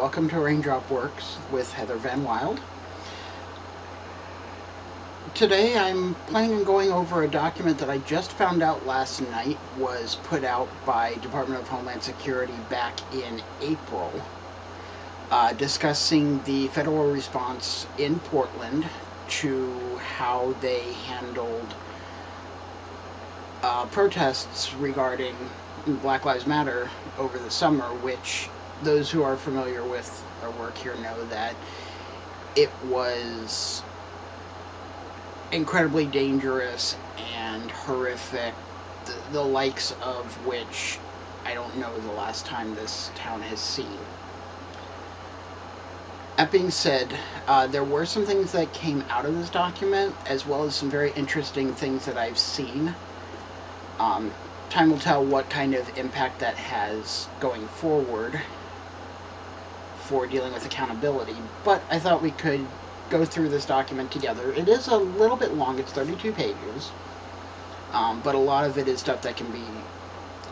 welcome to Raindrop Works with Heather Van Wild. Today I'm planning on going over a document that I just found out last night was put out by Department of Homeland Security back in April, discussing the federal response in Portland to how they handled protests regarding Black Lives Matter over the summer, which those who are familiar with our work here know that it was incredibly dangerous and horrific, the likes of which I don't know the last time this town has seen. That being said, there were some things that came out of this document, as well as some very interesting things that I've seen. Time will tell what kind of impact that has going forward for dealing with accountability, but I thought we could go through this document together. It is a little bit long, it's 32 pages, but a lot of it is stuff that can be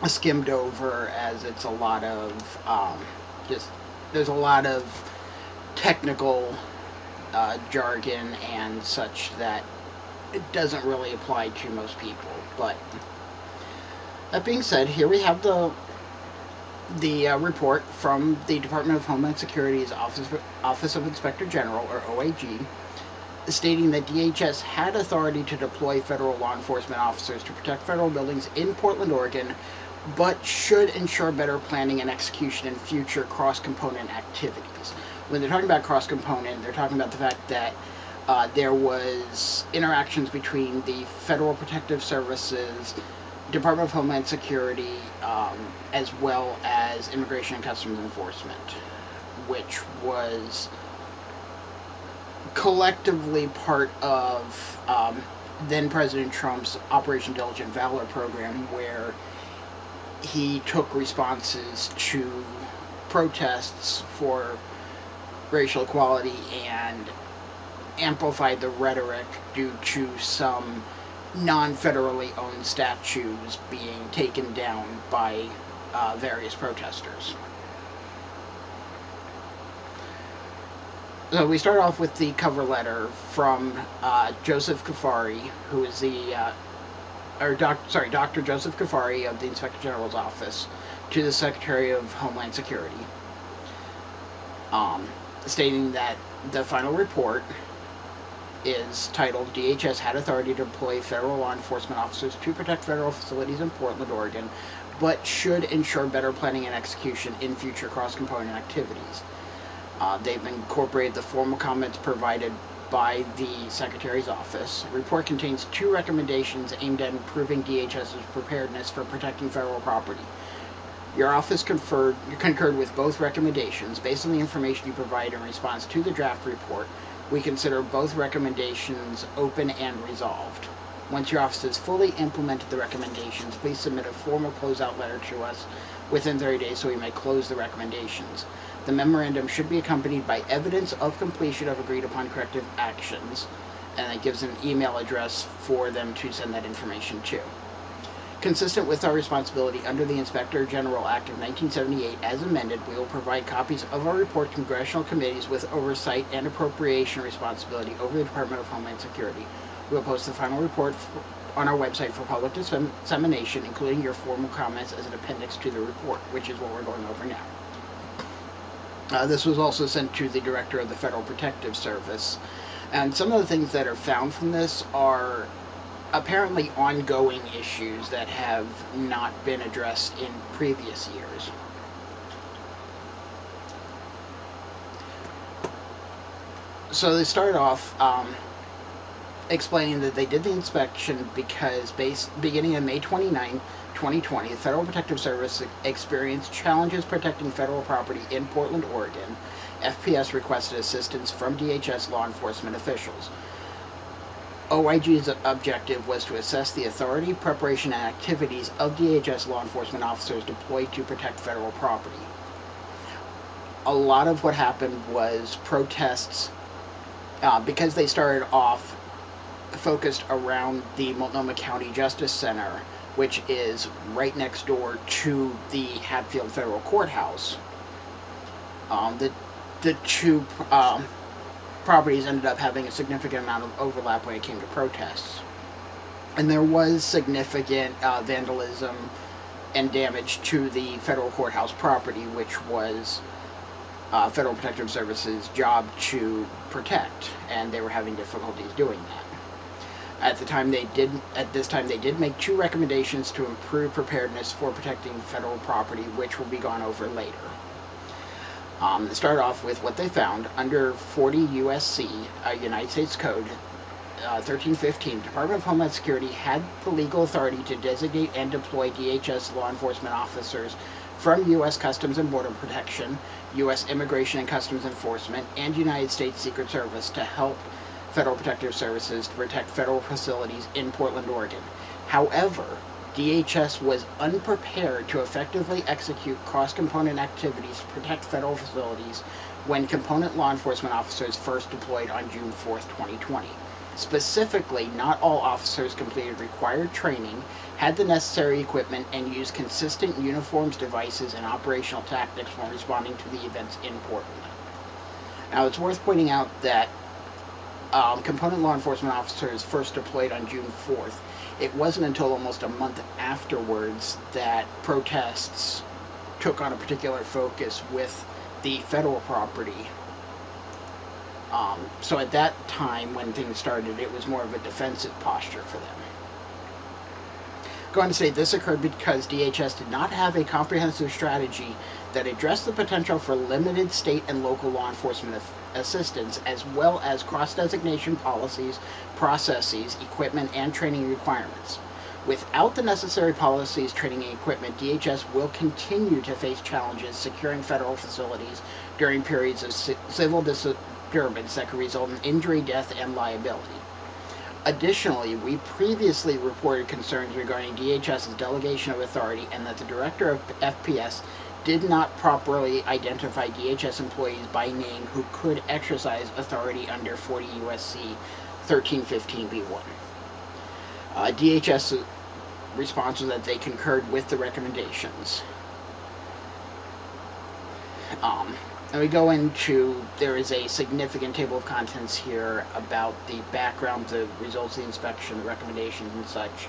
skimmed over, as it's a lot of, there's a lot of technical jargon and such that it doesn't really apply to most people. But that being said, here we have the report from the Department of Homeland Security's Office of Inspector General, or OIG, stating that DHS had authority to deploy federal law enforcement officers to protect federal buildings in Portland, Oregon, but should ensure better planning and execution in future cross-component activities. When they're talking about cross-component, they're talking about the fact that there was interactions between the Federal Protective Services, Department of Homeland Security, as well as Immigration and Customs Enforcement, which was collectively part of then President Trump's Operation Diligent Valor program, where he took responses to protests for racial equality and amplified the rhetoric due to some non-federally owned statues being taken down by various protesters. So we start off with the cover letter from Joseph Kafari, who is Dr. Joseph Kafari of the Inspector General's office, to the Secretary of Homeland Security, stating that the final report is titled, DHS had authority to deploy federal law enforcement officers to protect federal facilities in Portland, Oregon, but should ensure better planning and execution in future cross-component activities. They've incorporated the formal comments provided by the Secretary's office. The report contains 2 recommendations aimed at improving DHS's preparedness for protecting federal property. Your office concurred with both recommendations. Based on the information you provide in response to the draft report, we consider both recommendations open and resolved. Once your office has fully implemented the recommendations, please submit a formal closeout letter to us within 30 days so we may close the recommendations. The memorandum should be accompanied by evidence of completion of agreed upon corrective actions, and it gives an email address for them to send that information to. Consistent with our responsibility under the Inspector General Act of 1978 as amended, we will provide copies of our report to congressional committees with oversight and appropriation responsibility over the Department of Homeland Security. We will post the final report on our website for public dissemination, including your formal comments as an appendix to the report, which is what we're going over now. This was also sent to the Director of the Federal Protective Service, and some of the things that are found from this are apparently ongoing issues that have not been addressed in previous years. So they start off explaining that they did the inspection because beginning on May 29, 2020, the Federal Protective Service experienced challenges protecting federal property in Portland, Oregon. FPS requested assistance from DHS law enforcement officials. OIG's objective was to assess the authority, preparation, and activities of DHS law enforcement officers deployed to protect federal property. A lot of what happened was protests, because they started off focused around the Multnomah County Justice Center, which is right next door to the Hatfield Federal Courthouse. The the two properties ended up having a significant amount of overlap when it came to protests. And there was significant vandalism and damage to the federal courthouse property, which was Federal Protective Service's job to protect, and they were having difficulties doing that. At this time they did make 2 recommendations to improve preparedness for protecting federal property, which will be gone over later. To start off with what they found, under 40 U.S.C. United States Code 1315, Department of Homeland Security had the legal authority to designate and deploy DHS law enforcement officers from U.S. Customs and Border Protection, U.S. Immigration and Customs Enforcement, and United States Secret Service to help Federal Protective Services to protect federal facilities in Portland, Oregon. However, DHS was unprepared to effectively execute cross-component activities to protect federal facilities when component law enforcement officers first deployed on June 4, 2020. Specifically, not all officers completed required training, had the necessary equipment, and used consistent uniforms, devices, and operational tactics when responding to the events in Portland. Now, it's worth pointing out that component law enforcement officers first deployed on June 4th. It wasn't until almost a month afterwards that protests took on a particular focus with the federal property. So at that time, when things started, it was more of a defensive posture for them. Go on to say this occurred because DHS did not have a comprehensive strategy that addressed the potential for limited state and local law enforcement assistance, as well as cross-designation policies, processes, equipment, and training requirements. Without the necessary policies, training, and equipment, DHS will continue to face challenges securing federal facilities during periods of civil disturbance that could result in injury, death, and liability. Additionally, we previously reported concerns regarding DHS's delegation of authority and that the director of FPS did not properly identify DHS employees by name who could exercise authority under 40 U.S.C. 1315b1. DHS response was that they concurred with the recommendations. And we go into, there is a significant table of contents here about the background, the results of the inspection, the recommendations and such,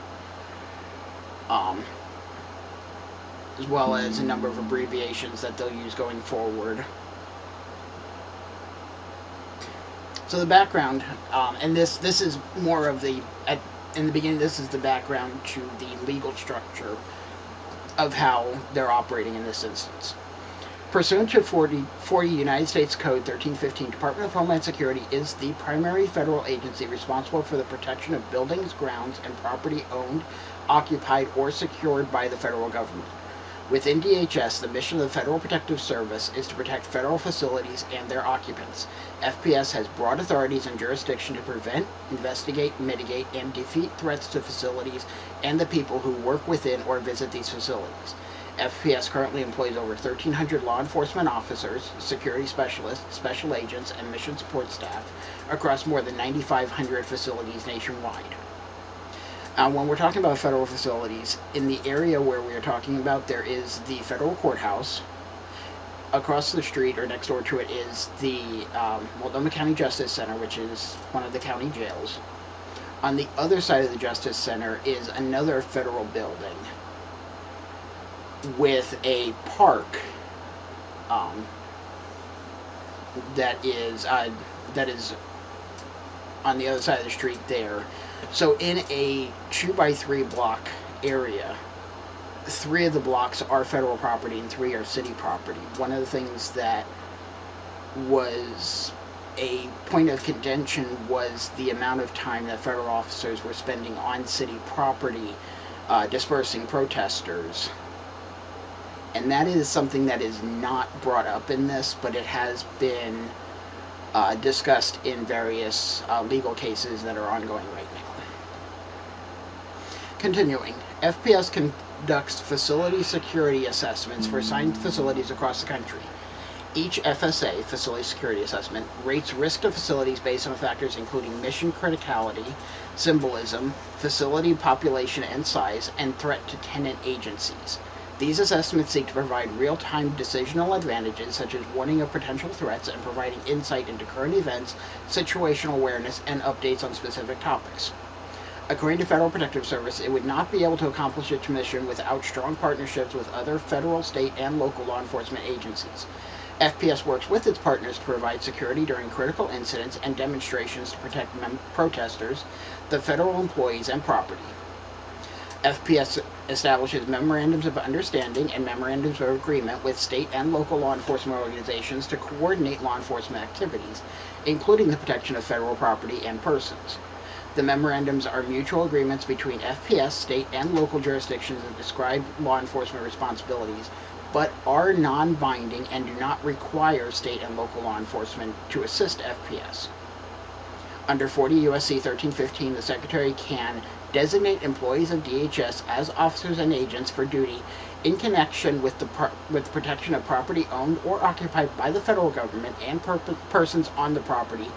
as well as a number of abbreviations that they'll use going forward. So the background, and this is more of the, in the beginning, this is the background to the legal structure of how they're operating in this instance. Pursuant to 40 United States Code 1315, Department of Homeland Security is the primary federal agency responsible for the protection of buildings, grounds, and property owned, occupied, or secured by the federal government. Within DHS, the mission of the Federal Protective Service is to protect federal facilities and their occupants. FPS has broad authorities and jurisdiction to prevent, investigate, mitigate, and defeat threats to facilities and the people who work within or visit these facilities. FPS currently employs over 1,300 law enforcement officers, security specialists, special agents, and mission support staff across more than 9,500 facilities nationwide. When we're talking about federal facilities, in the area where we are talking about, there is the federal courthouse. Across the street, or next door to it, is the Multnomah County Justice Center, which is one of the county jails. On the other side of the Justice Center is another federal building with a park that is on the other side of the street there. So in a 2x3 block area, 3 of the blocks are federal property and 3 are city property. One of the things that was a point of contention was the amount of time that federal officers were spending on city property dispersing protesters. And that is something that is not brought up in this, but it has been discussed in various legal cases that are ongoing right now. Continuing, FPS conducts facility security assessments for assigned facilities across the country. Each FSA, Facility Security Assessment, rates risk to facilities based on factors including mission criticality, symbolism, facility population and size, and threat to tenant agencies. These assessments seek to provide real-time decisional advantages such as warning of potential threats and providing insight into current events, situational awareness, and updates on specific topics. According to Federal Protective Service, it would not be able to accomplish its mission without strong partnerships with other federal, state, and local law enforcement agencies. FPS works with its partners to provide security during critical incidents and demonstrations to protect protesters, the federal employees, and property. FPS establishes memorandums of understanding and memorandums of agreement with state and local law enforcement organizations to coordinate law enforcement activities, including the protection of federal property and persons. The memorandums are mutual agreements between FPS, state, and local jurisdictions that describe law enforcement responsibilities, but are non-binding and do not require state and local law enforcement to assist FPS. Under 40 U.S.C. 1315, the Secretary can designate employees of DHS as officers and agents for duty in connection with the protection of property owned or occupied by the federal government and persons on the property,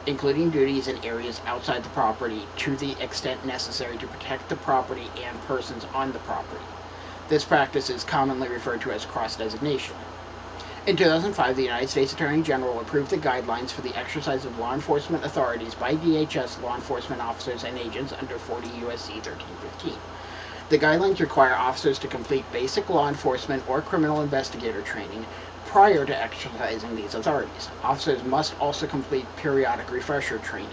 including duties in areas outside the property to the extent necessary to protect the property and persons on the property. This practice is commonly referred to as cross-designation. In 2005, the United States Attorney General approved the guidelines for the exercise of law enforcement authorities by DHS law enforcement officers and agents under 40 U.S.C. 1315. The guidelines require officers to complete basic law enforcement or criminal investigator training prior to exercising these authorities. Officers must also complete periodic refresher training.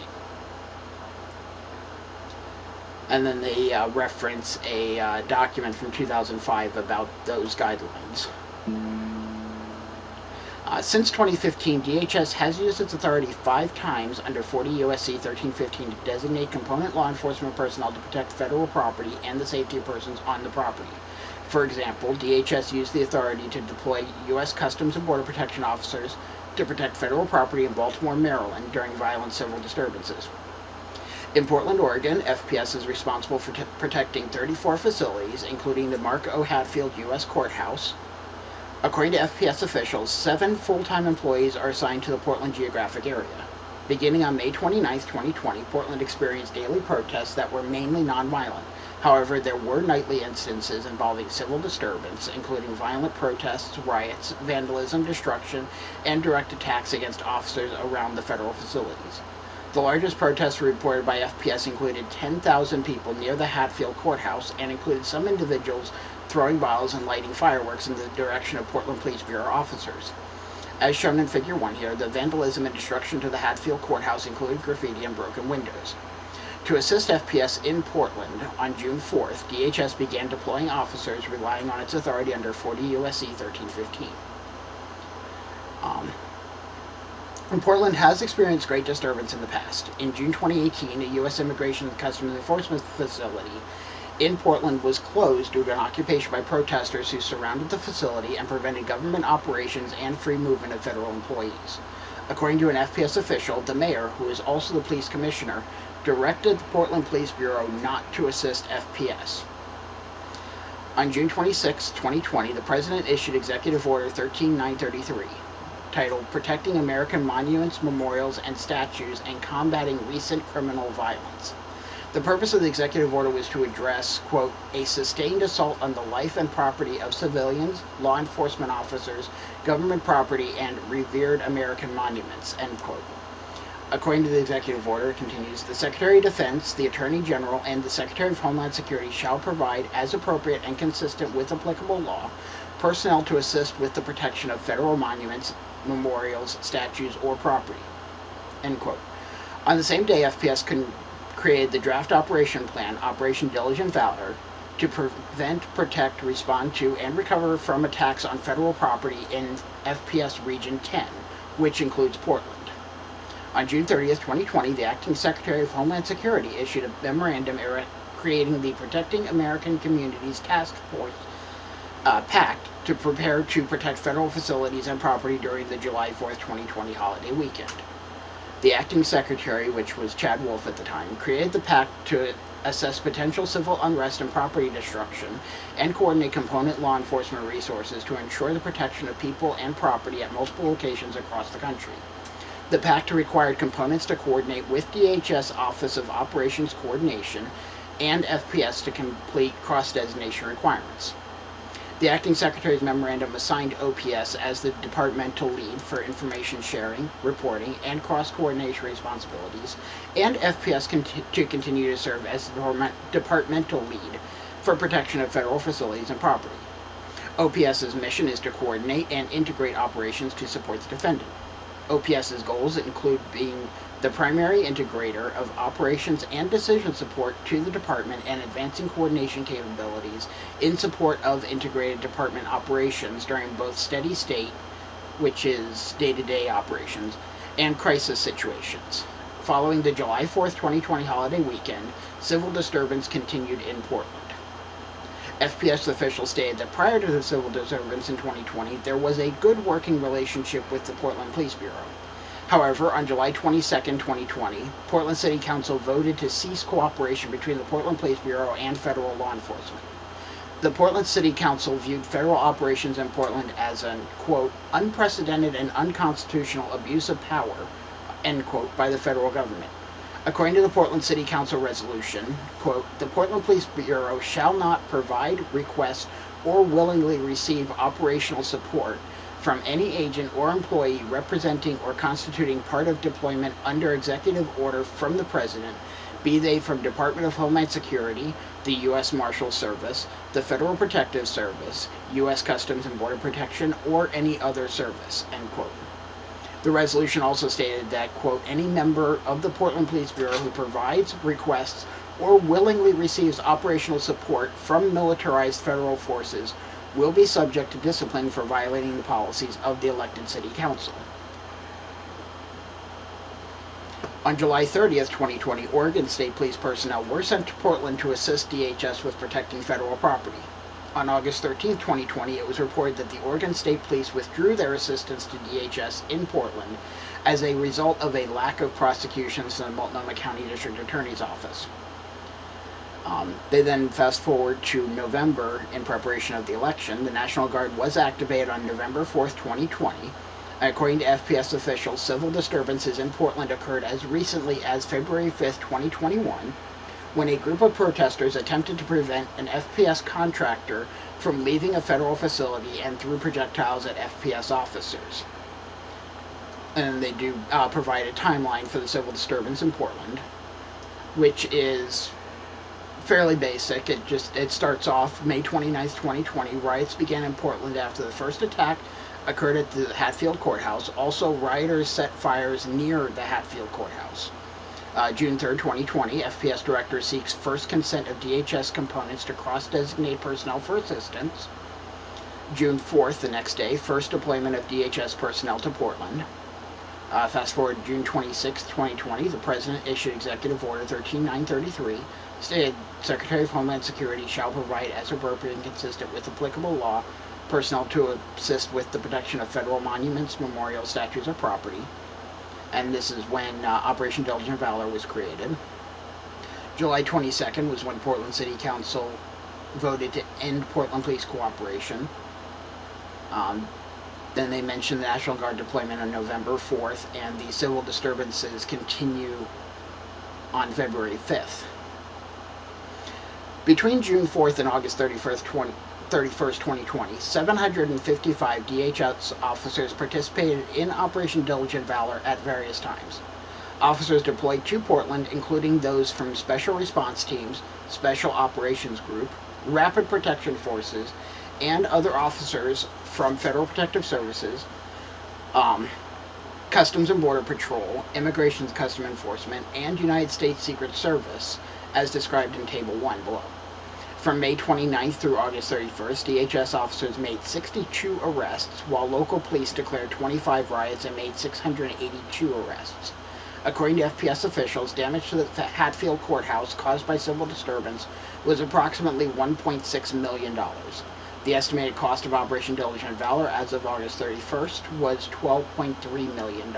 And then they reference a document from 2005 about those guidelines. Since 2015, DHS has used its authority 5 times under 40 U.S.C. 1315 to designate component law enforcement personnel to protect federal property and the safety of persons on the property. For example, DHS used the authority to deploy U.S. Customs and Border Protection officers to protect federal property in Baltimore, Maryland during violent civil disturbances. In Portland, Oregon, FPS is responsible for protecting 34 facilities, including the Mark O. Hatfield U.S. Courthouse. According to FPS officials, 7 full-time employees are assigned to the Portland geographic area. Beginning on May 29, 2020, Portland experienced daily protests that were mainly nonviolent. However, there were nightly instances involving civil disturbance, including violent protests, riots, vandalism, destruction, and direct attacks against officers around the federal facilities. The largest protests reported by FPS included 10,000 people near the Hatfield Courthouse and included some individuals throwing bottles and lighting fireworks in the direction of Portland Police Bureau officers. As shown in Figure 1 here, the vandalism and destruction to the Hatfield Courthouse included graffiti and broken windows. To assist FPS in Portland, on June 4th, DHS began deploying officers relying on its authority under 40 U.S.C. 1315. Portland has experienced great disturbance in the past. In June 2018, a U.S. Immigration and Customs Enforcement facility in Portland was closed due to an occupation by protesters who surrounded the facility and prevented government operations and free movement of federal employees. According to an FPS official, the mayor, who is also the police commissioner, directed the Portland Police Bureau not to assist FPS. On June 26, 2020, the President issued Executive Order 13933, titled Protecting American Monuments, Memorials, and Statues and Combating Recent Criminal Violence. The purpose of the executive order was to address, quote, a sustained assault on the life and property of civilians, law enforcement officers, government property, and revered American monuments, end quote. According to the executive order, it continues, the Secretary of Defense, the Attorney General, and the Secretary of Homeland Security shall provide, as appropriate and consistent with applicable law, personnel to assist with the protection of federal monuments, memorials, statues, or property, end quote. On the same day, FPS created the draft operation plan, Operation Diligent Valor, to prevent, protect, respond to, and recover from attacks on federal property in FPS Region 10, which includes Portland. On June 30th, 2020, the Acting Secretary of Homeland Security issued a memorandum creating the Protecting American Communities Task Force Pact to prepare to protect federal facilities and property during the July 4th, 2020 holiday weekend. The acting secretary, which was Chad Wolf at the time, created the pact to assess potential civil unrest and property destruction and coordinate component law enforcement resources to ensure the protection of people and property at multiple locations across the country. The pact required components to coordinate with DHS Office of Operations Coordination and FPS to complete cross-designation requirements. The acting secretary's memorandum assigned OPS as the departmental lead for information sharing, reporting, and cross-coordination responsibilities, and FPS to continue to serve as the departmental lead for protection of federal facilities and property. OPS's mission is to coordinate and integrate operations to support the defendant. OPS's goals include being the primary integrator of operations and decision support to the department and advancing coordination capabilities in support of integrated department operations during both steady state, which is day-to-day operations, and crisis situations. Following the July 4th, 2020 holiday weekend, civil disturbance continued in Portland. FPS officials stated that prior to the civil disturbance in 2020, there was a good working relationship with the Portland Police Bureau. However, on July 22, 2020, Portland City Council voted to cease cooperation between the Portland Police Bureau and federal law enforcement. The Portland City Council viewed federal operations in Portland as an, quote, unprecedented and unconstitutional abuse of power, end quote, by the federal government. According to the Portland City Council resolution, quote, the Portland Police Bureau shall not provide, request, or willingly receive operational support from any agent or employee representing or constituting part of deployment under executive order from the President, be they from Department of Homeland Security, the U.S. Marshal Service, the Federal Protective Service, U.S. Customs and Border Protection, or any other service, end quote. The resolution also stated that, quote, any member of the Portland Police Bureau who provides, requests, or willingly receives operational support from militarized federal forces will be subject to discipline for violating the policies of the elected city council. On July 30th, 2020, Oregon State Police personnel were sent to Portland to assist DHS with protecting federal property. On August 13th, 2020, it was reported that the Oregon State Police withdrew their assistance to DHS in Portland as a result of a lack of prosecutions in the Multnomah County District Attorney's Office. They then fast forward to November in preparation of the election. The National Guard was activated on November 4th, 2020. According to FPS officials, civil disturbances in Portland occurred as recently as February 5th, 2021, when a group of protesters attempted to prevent an FPS contractor from leaving a federal facility and threw projectiles at FPS officers. And they do provide a timeline for the civil disturbance in Portland, which is fairly basic. It starts off May 29th, 2020. Riots began in Portland after the first attack occurred at the Hatfield Courthouse. Also, rioters set fires near the Hatfield Courthouse. June 3rd, 2020, FPS director seeks first consent of DHS components to cross-designate personnel for assistance. June 4th, the next day, first deployment of DHS personnel to Portland. Fast forward to June 26th, 2020, the President issued Executive Order 13933, stated Secretary of Homeland Security shall provide as appropriate and consistent with applicable law personnel to assist with the protection of federal monuments, memorials, statues, or property. And this is when Operation Diligent Valor was created. July 22nd was when Portland City Council voted to end Portland Police cooperation. Then they mentioned the National Guard deployment on November 4th, and the civil disturbances continue on February 5th. Between June 4th and August 31st, 2020, 755 DHS officers participated in Operation Diligent Valor at various times. Officers deployed to Portland, including those from Special Response Teams, Special Operations Group, Rapid Protection Forces, and other officers from Federal Protective Services, Customs and Border Patrol, Immigration and Customs Enforcement, and United States Secret Service, as described in Table 1 below. From May 29th through August 31st, DHS officers made 62 arrests, while local police declared 25 riots and made 682 arrests. According to FPS officials, damage to the Hatfield Courthouse caused by civil disturbance was approximately $1.6 million. The estimated cost of Operation Diligent Valor as of August 31st was $12.3 million.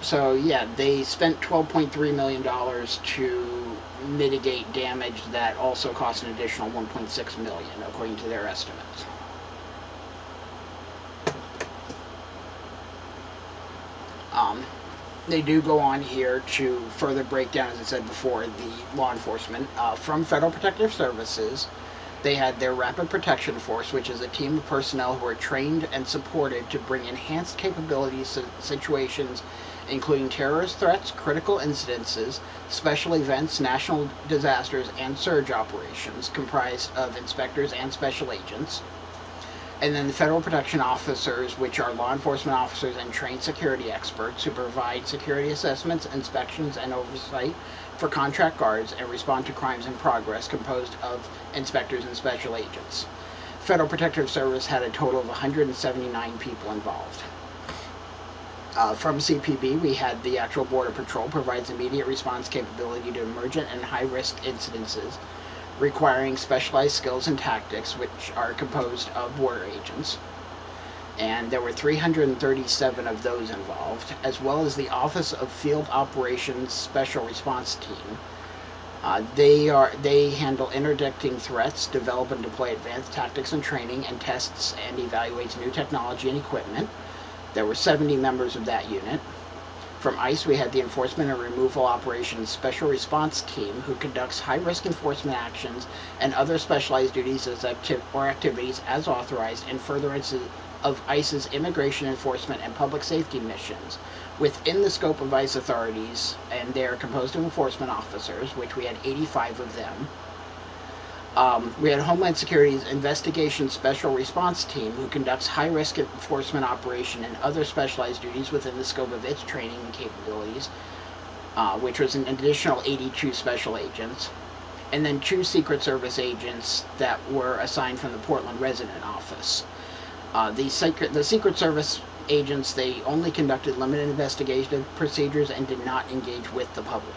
So yeah, they spent $12.3 million to mitigate damage that also cost an additional $1.6 million, according to their estimates. They do go on here to further break down, as I said before, the law enforcement. From Federal Protective Services, They had their Rapid Protection Force, which is a team of personnel who are trained and supported to bring enhanced capabilities to situations including terrorist threats, critical incidences, special events, national disasters, and surge operations, comprised of inspectors and special agents. And then the Federal Protection Officers, which are law enforcement officers and trained security experts who provide security assessments, inspections, and oversight for contract guards and respond to crimes in progress, composed of inspectors and special agents. Federal Protective Service had a total of 179 people involved. From CPB, we had the actual Border Patrol provides immediate response capability to emergent and high-risk incidences requiring specialized skills and tactics, which are composed of border agents. And there were 337 of those involved, as well as the Office of Field Operations Special Response Team. They handle interdicting threats, develop and deploy advanced tactics and training, and tests and evaluates new technology and equipment. There were 70 members of that unit. From ICE, we had the Enforcement and Removal Operations Special Response Team, who conducts high-risk enforcement actions and other specialized duties or activities as authorized in furtherance of ICE's immigration enforcement and public safety missions within the scope of ICE authorities, and they are composed of enforcement officers, which we had 85 of them. We had Homeland Security's Investigation Special Response Team, who conducts high-risk enforcement operation and other specialized duties within the scope of its training and capabilities, which was an additional 82 special agents, and then 2 Secret Service agents that were assigned from the Portland Resident Office. The Secret Service agents, they only conducted limited investigative procedures and did not engage with the public.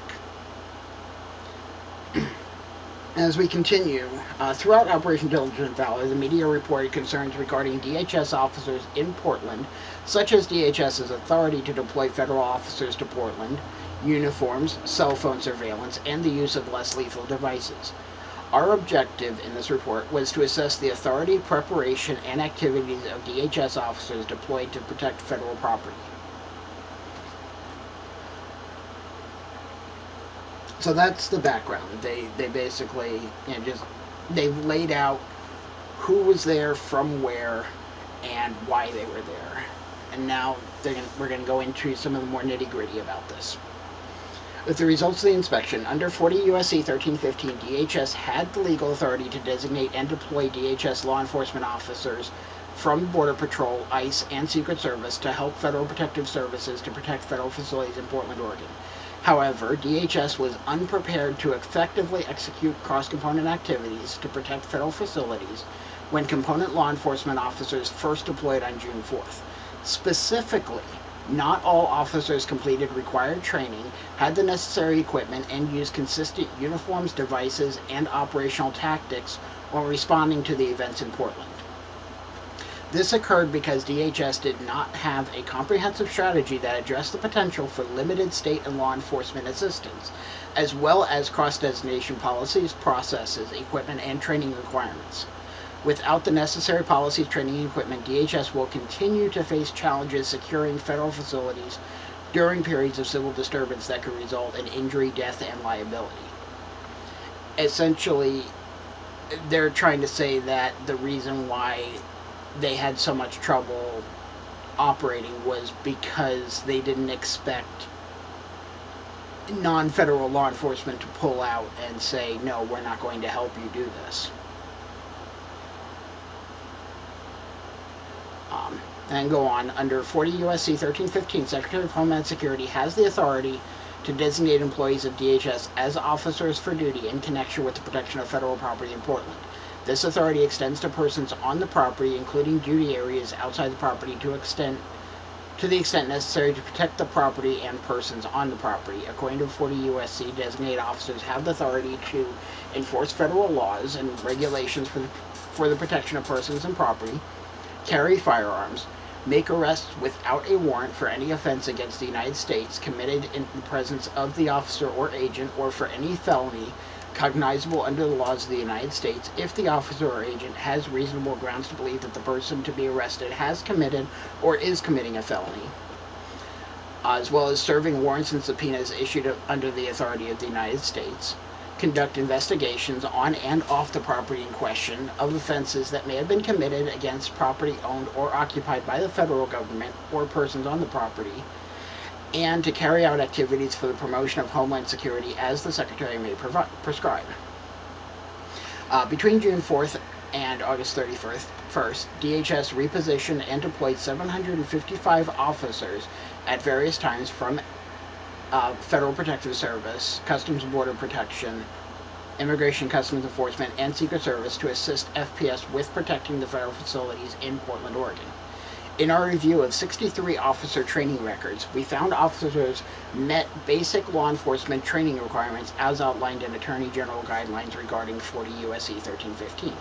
As we continue, throughout Operation Diligent Valor, the media reported concerns regarding DHS officers in Portland, such as DHS's authority to deploy federal officers to Portland, uniforms, cell phone surveillance, and the use of less lethal devices. Our objective in this report was to assess the authority, preparation, and activities of DHS officers deployed to protect federal property. So that's the background. They basically, they've laid out who was there, from where, and why they were there. And now we're going to go into some of the more nitty-gritty about this. With the results of the inspection, under 40 U.S.C. 1315, DHS had the legal authority to designate and deploy DHS law enforcement officers from Border Patrol, ICE, and Secret Service to help Federal Protective Services to protect federal facilities in Portland, Oregon. However, DHS was unprepared to effectively execute cross-component activities to protect federal facilities when component law enforcement officers first deployed on June 4th. Specifically, not all officers completed required training, had the necessary equipment, and used consistent uniforms, devices, and operational tactics while responding to the events in Portland. This occurred because DHS did not have a comprehensive strategy that addressed the potential for limited state and law enforcement assistance, as well as cross-designation policies, processes, equipment, and training requirements. Without the necessary policies, training, and equipment, DHS will continue to face challenges securing federal facilities during periods of civil disturbance that could result in injury, death, and liability. Essentially, they're trying to say that the reason why they had so much trouble operating was because they didn't expect non-federal law enforcement to pull out and say, no, we're not going to help you do this. And go on. Under 40 U.S.C. 1315, Secretary of Homeland Security has the authority to designate employees of DHS as officers for duty in connection with the protection of federal property in Portland. This authority extends to persons on the property, including duty areas outside the property, to the extent necessary to protect the property and persons on the property. According to 40 U.S.C., designated officers have the authority to enforce federal laws and regulations for the protection of persons and property, carry firearms, make arrests without a warrant for any offense against the United States committed in the presence of the officer or agent, or for any felony cognizable under the laws of the United States if the officer or agent has reasonable grounds to believe that the person to be arrested has committed or is committing a felony, as well as serving warrants and subpoenas issued under the authority of the United States, conduct investigations on and off the property in question of offenses that may have been committed against property owned or occupied by the federal government or persons on the property, and to carry out activities for the promotion of Homeland Security as the Secretary may prescribe. Between June 4th and August 31st, DHS repositioned and deployed 755 officers at various times from Federal Protective Service, Customs and Border Protection, Immigration Customs Enforcement, and Secret Service to assist FPS with protecting the federal facilities in Portland, Oregon. In our review of 63 officer training records, we found officers met basic law enforcement training requirements as outlined in Attorney General guidelines regarding 40 U.S.C. 1315.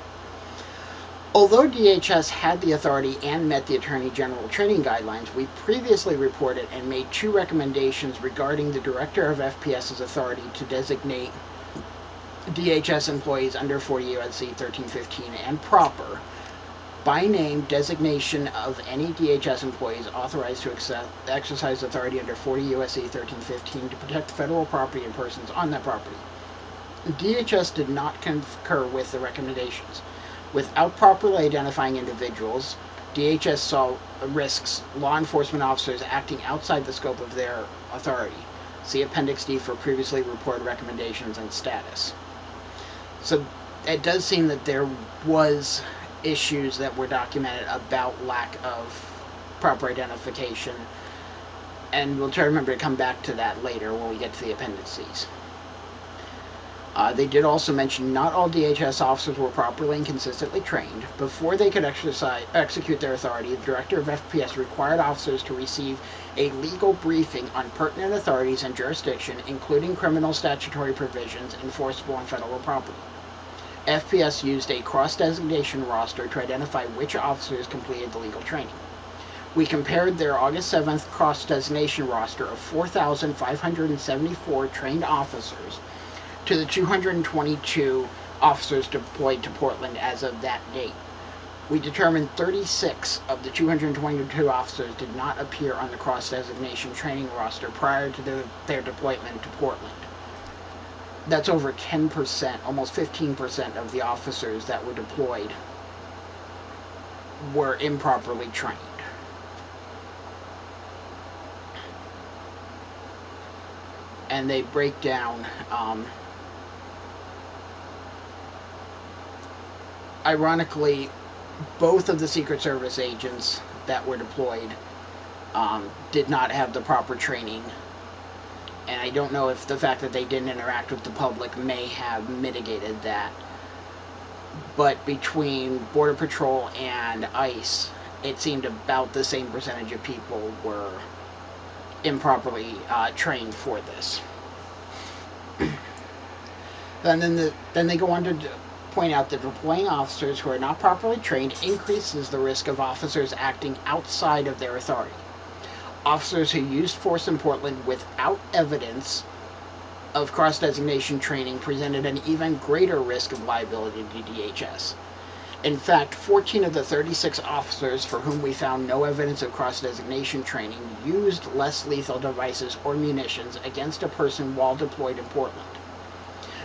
Although DHS had the authority and met the Attorney General training guidelines, we previously reported and made 2 recommendations regarding the Director of FPS's authority to designate DHS employees under 40 U.S.C. 1315 and proper, by name designation of any DHS employees authorized to exercise authority under 40 U.S.C. 1315 to protect federal property and persons on that property. DHS did not concur with the recommendations. Without properly identifying individuals, DHS saw risks law enforcement officers acting outside the scope of their authority. See Appendix D for previously reported recommendations and status. So it does seem that there was issues that were documented about lack of proper identification, and we'll try to remember to come back to that later when we get to the appendices. They did also mention not all DHS officers were properly and consistently trained. Before they could execute their authority, the Director of FPS required officers to receive a legal briefing on pertinent authorities and jurisdiction, including criminal statutory provisions enforceable on federal property. FPS used a cross-designation roster to identify which officers completed the legal training. We compared their August 7th cross-designation roster of 4,574 trained officers to the 222 officers deployed to Portland as of that date. We determined 36 of the 222 officers did not appear on the cross-designation training roster prior to their deployment to Portland. That's over 10%, almost 15% of the officers that were deployed were improperly trained. And they break down, ironically, both of the Secret Service agents that were deployed did not have the proper training. And I don't know if the fact that they didn't interact with the public may have mitigated that. But between Border Patrol and ICE, it seemed about the same percentage of people were improperly trained for this. And then they go on to point out that deploying officers who are not properly trained increases the risk of officers acting outside of their authority. Officers who used force in Portland without evidence of cross-designation training presented an even greater risk of liability to DHS. In fact, 14 of the 36 officers for whom we found no evidence of cross-designation training used less lethal devices or munitions against a person while deployed in Portland.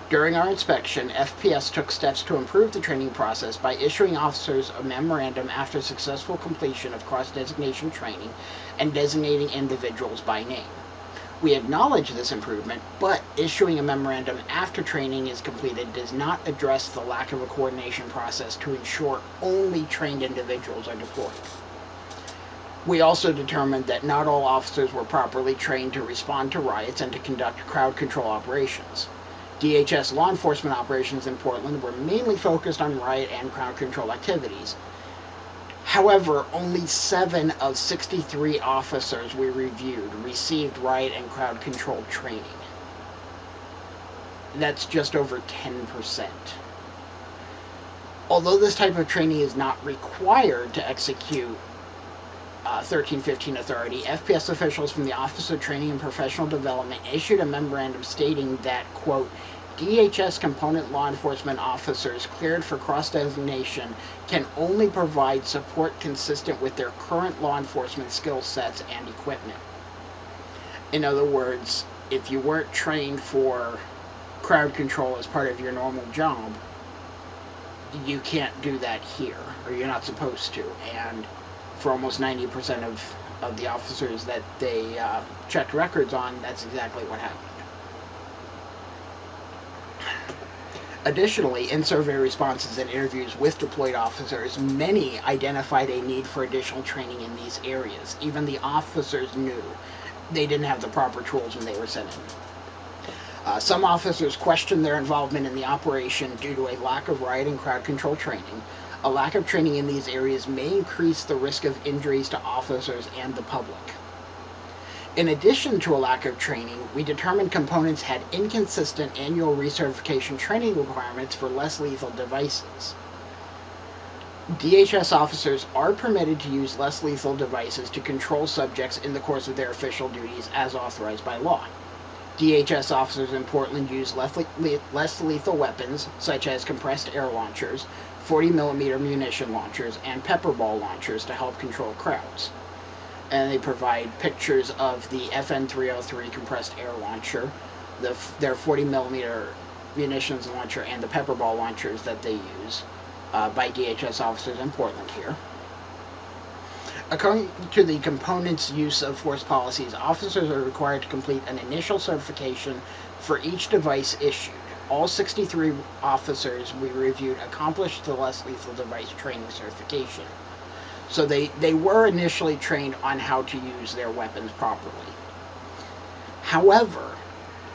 During our inspection, FPS took steps to improve the training process by issuing officers a memorandum after successful completion of cross-designation training and designating individuals by name. We acknowledge this improvement, but issuing a memorandum after training is completed does not address the lack of a coordination process to ensure only trained individuals are deployed. We also determined that not all officers were properly trained to respond to riots and to conduct crowd control operations. DHS law enforcement operations in Portland were mainly focused on riot and crowd control activities. However, only 7 of 63 officers we reviewed received riot and crowd control training. That's just over 10%. Although this type of training is not required to execute 1315 authority, FPS officials from the Office of Training and Professional Development issued a memorandum stating that, quote, DHS component law enforcement officers cleared for cross-designation can only provide support consistent with their current law enforcement skill sets and equipment. In other words, if you weren't trained for crowd control as part of your normal job, you can't do that here, or you're not supposed to. And for almost 90% of the officers that they checked records on, that's exactly what happened. Additionally, in survey responses and interviews with deployed officers, many identified a need for additional training in these areas. Even the officers knew they didn't have the proper tools when they were sent in. Some officers questioned their involvement in the operation due to a lack of riot and crowd control training. A lack of training in these areas may increase the risk of injuries to officers and the public. In addition to a lack of training, we determined components had inconsistent annual recertification training requirements for less lethal devices. DHS officers are permitted to use less lethal devices to control subjects in the course of their official duties as authorized by law. DHS officers in Portland use less lethal weapons, such as compressed air launchers, 40mm munition launchers, and pepper ball launchers to help control crowds. And they provide pictures of the FN-303 compressed air launcher, their 40mm munitions launcher, and the pepper ball launchers that they use by DHS officers in Portland here. According to the components use of force policies, officers are required to complete an initial certification for each device issued. All 63 officers we reviewed accomplished the less lethal device training certification. So they were initially trained on how to use their weapons properly. However,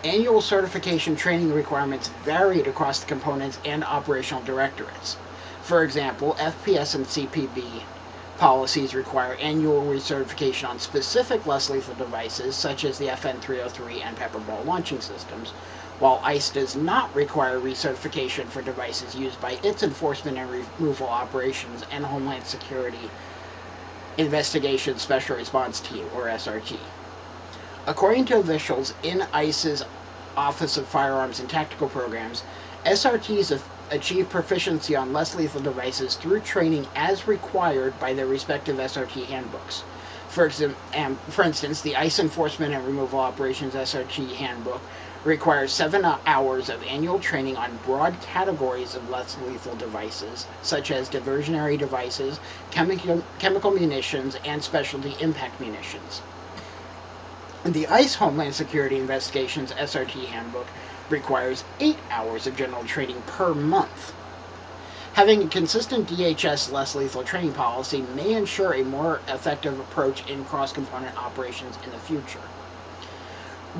annual certification training requirements varied across the components and operational directorates. For example, FPS and CPB policies require annual recertification on specific less lethal devices, such as the FN-303 and pepper ball launching systems, while ICE does not require recertification for devices used by its enforcement and removal operations and Homeland Security Investigation Special Response Team, or SRT. According to officials in ICE's Office of Firearms and Tactical Programs, SRTs achieve proficiency on less lethal devices through training as required by their respective SRT handbooks. For instance, the ICE Enforcement and Removal Operations SRT handbook requires 7 hours of annual training on broad categories of less lethal devices, such as diversionary devices, chemical munitions, and specialty impact munitions. The ICE Homeland Security Investigations SRT handbook requires 8 hours of general training per month. Having a consistent DHS less lethal training policy may ensure a more effective approach in cross-component operations in the future.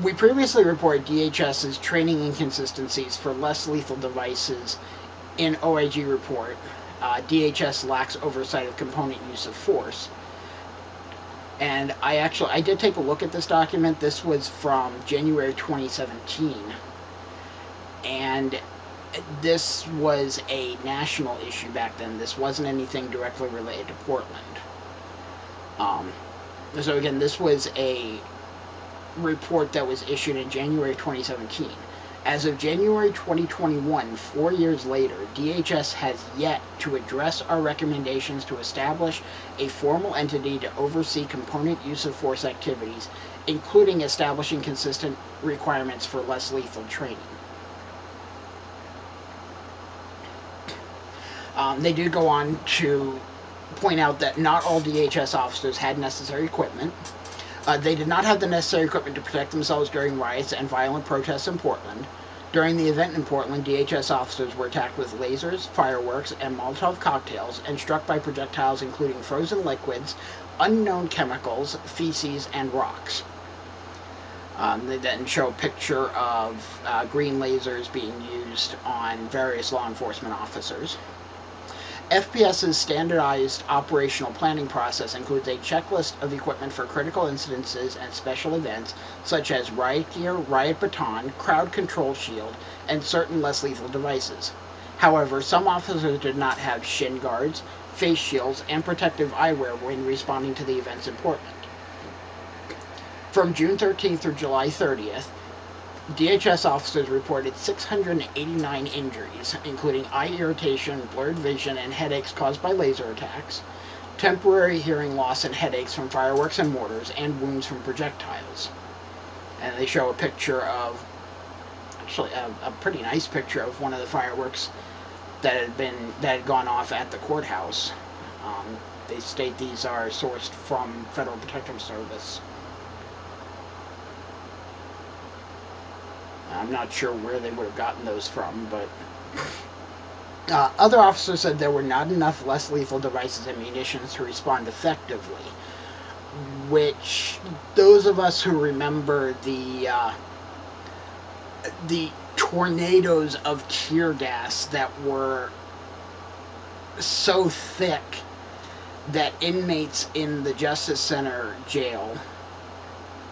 We previously reported DHS's training inconsistencies for less lethal devices in OIG report. DHS lacks oversight of component use of force. And I did take a look at this document. This was from January 2017. And this was a national issue back then. This wasn't anything directly related to Portland. So again, this was a report that was issued in January 2017. As of January 2021, 4 years later, DHS has yet to address our recommendations to establish a formal entity to oversee component use of force activities, including establishing consistent requirements for less lethal training. They did go on to point out that not all DHS officers had necessary equipment. They did not have the necessary equipment to protect themselves during riots and violent protests in Portland. During the event in Portland, DHS officers were attacked with lasers, fireworks, and Molotov cocktails, and struck by projectiles including frozen liquids, unknown chemicals, feces, and rocks. They then show a picture of green lasers being used on various law enforcement officers. FPS's standardized operational planning process includes a checklist of equipment for critical incidences and special events, such as riot gear, riot baton, crowd control shield, and certain less lethal devices. However, some officers did not have shin guards, face shields, and protective eyewear when responding to the events in Portland. From June 13th through July 30th, DHS officers reported 689 injuries, including eye irritation, blurred vision, and headaches caused by laser attacks, temporary hearing loss and headaches from fireworks and mortars, and wounds from projectiles. And they show a picture of actually a pretty nice picture of one of the fireworks that had gone off at the courthouse. They state these are sourced from Federal Protective Service. I'm not sure where they would have gotten those from, but other officers said there were not enough less lethal devices and munitions to respond effectively, which those of us who remember the tornadoes of tear gas that were so thick that inmates in the Justice Center jail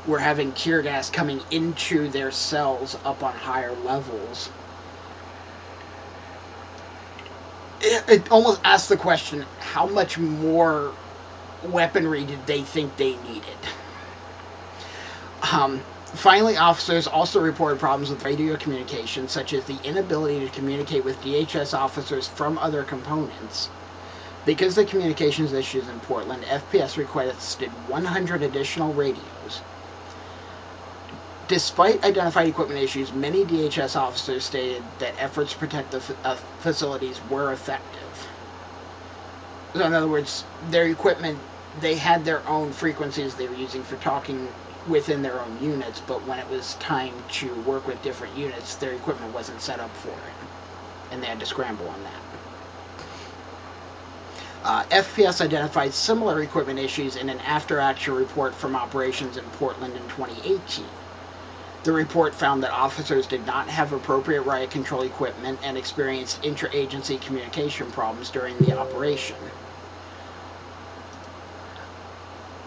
were having tear gas coming into their cells up on higher levels. It almost asks the question, how much more weaponry did they think they needed? Finally, officers also reported problems with radio communication, such as the inability to communicate with DHS officers from other components. Because of the communications issues in Portland, FPS requested 100 additional radios. Despite identified equipment issues, many DHS officers stated that efforts to protect the facilities were effective. So in other words, their equipment, they had their own frequencies they were using for talking within their own units, but when it was time to work with different units, their equipment wasn't set up for it, and they had to scramble on that. FPS identified similar equipment issues in an after-action report from operations in Portland in 2018. The report found that officers did not have appropriate riot control equipment and experienced inter-agency communication problems during the operation.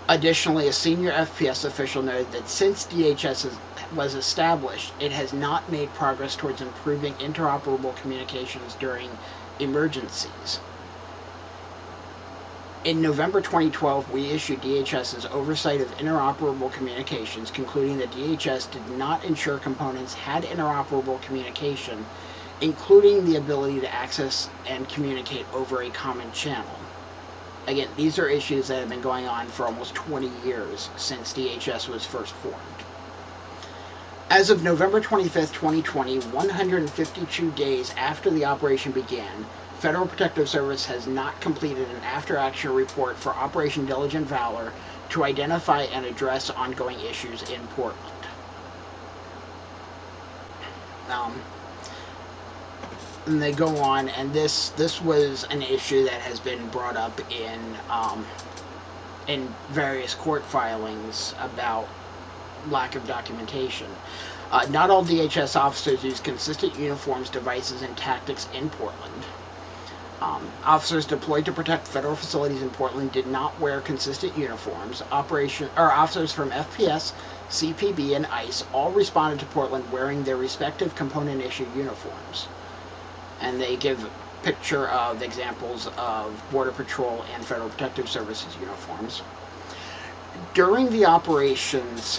Additionally, a senior FPS official noted that since DHS was established, it has not made progress towards improving interoperable communications during emergencies. In November 2012, we issued DHS's oversight of interoperable communications, concluding that DHS did not ensure components had interoperable communication, including the ability to access and communicate over a common channel. Again, these are issues that have been going on for almost 20 years since DHS was first formed. As of November 25, 2020, 152 days after the operation began, Federal Protective Service has not completed an after-action report for Operation Diligent Valor to identify and address ongoing issues in Portland. And they go on, and this was an issue that has been brought up in various court filings about lack of documentation. Not all DHS officers use consistent uniforms, devices, and tactics in Portland. Officers deployed to protect federal facilities in Portland did not wear consistent uniforms. Officers from FPS, CPB, and ICE all responded to Portland wearing their respective component-issue uniforms. And they give a picture of examples of Border Patrol and Federal Protective Services uniforms. During the operations,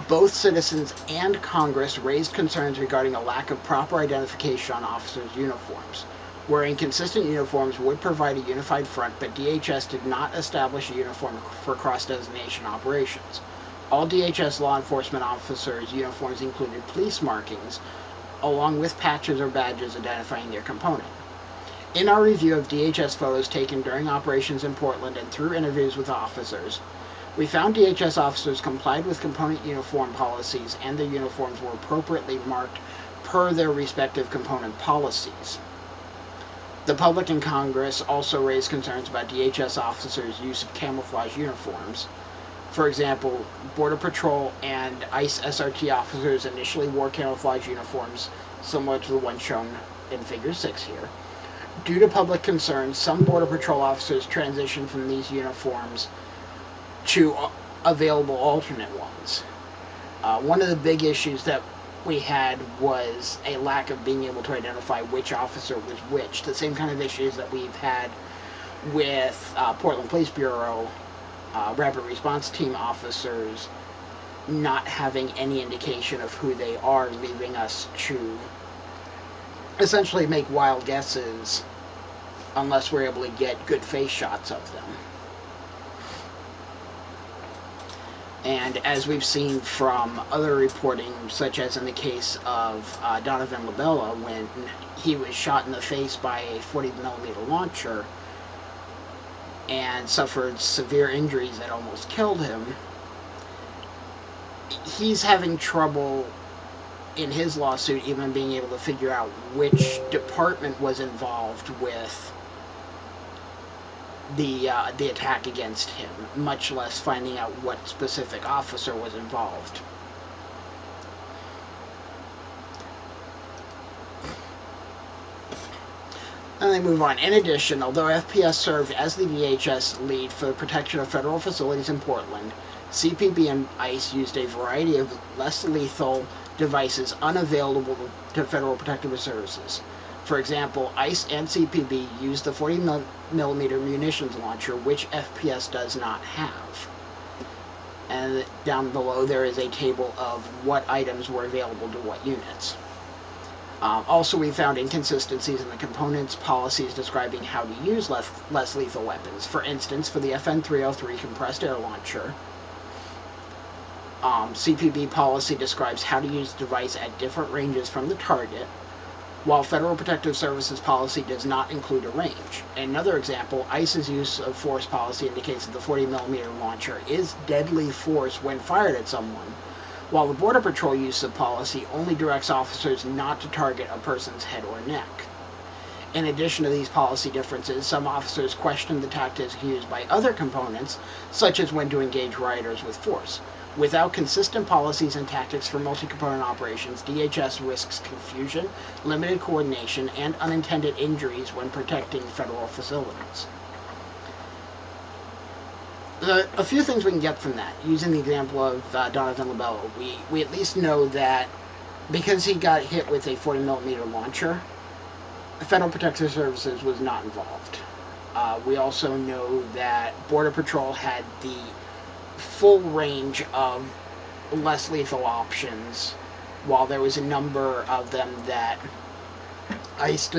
both citizens and Congress raised concerns regarding a lack of proper identification on officers' uniforms. Wearing consistent uniforms would provide a unified front, but DHS did not establish a uniform for cross-designation operations. All DHS law enforcement officers' uniforms included police markings, along with patches or badges identifying their component. In our review of DHS photos taken during operations in Portland and through interviews with officers, we found DHS officers complied with component uniform policies and their uniforms were appropriately marked per their respective component policies. The public and Congress also raised concerns about DHS officers' use of camouflage uniforms. For example, Border Patrol and ICE SRT officers initially wore camouflage uniforms similar to the one shown in Figure 6 here. Due to public concerns, some Border Patrol officers transitioned from these uniforms to available alternate ones. One of the big issues that we had was a lack of being able to identify which officer was which. The same kind of issues that we've had with Portland Police Bureau Rapid Response Team officers not having any indication of who they are, leaving us to essentially make wild guesses unless we're able to get good face shots of them. And as we've seen from other reporting, such as in the case of Donovan Labella, when he was shot in the face by a 40mm launcher and suffered severe injuries that almost killed him, he's having trouble in his lawsuit even being able to figure out which department was involved with the attack against him, much less finding out what specific officer was involved. And they move on. In addition, although FPS served as the DHS lead for the protection of federal facilities in Portland, CPB and ICE used a variety of less lethal devices unavailable to Federal Protective Services. For example, ICE and CPB used the 40mm munitions launcher, which FPS does not have. And down below there is a table of what items were available to what units. Also, we found inconsistencies in the components policies describing how to use less lethal weapons. For instance, for the FN-303 compressed air launcher, CPB policy describes how to use the device at different ranges from the target, while Federal Protective Services policy does not include a range. Another example, ICE's use of force policy indicates that the 40mm launcher is deadly force when fired at someone, while the Border Patrol use of policy only directs officers not to target a person's head or neck. In addition to these policy differences, some officers question the tactics used by other components, such as when to engage rioters with force. Without consistent policies and tactics for multi-component operations, DHS risks confusion, limited coordination, and unintended injuries when protecting federal facilities. A few things we can get from that. Using the example of Donovan Labella, we at least know that because he got hit with a 40mm launcher, Federal Protective Services was not involved. We also know that Border Patrol had the full range of less lethal options, while there was a number of them that ICE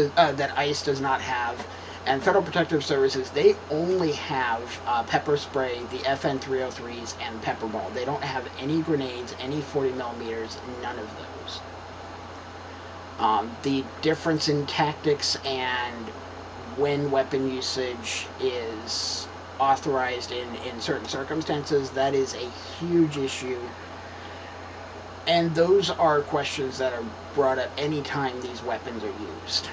does not have. And Federal Protective Services, they only have pepper spray, the FN-303s, and pepper ball. They don't have any grenades, any 40mm, none of those. The difference in tactics and when weapon usage is authorized in certain circumstances, that is a huge issue. And those are questions that are brought up any time these weapons are used.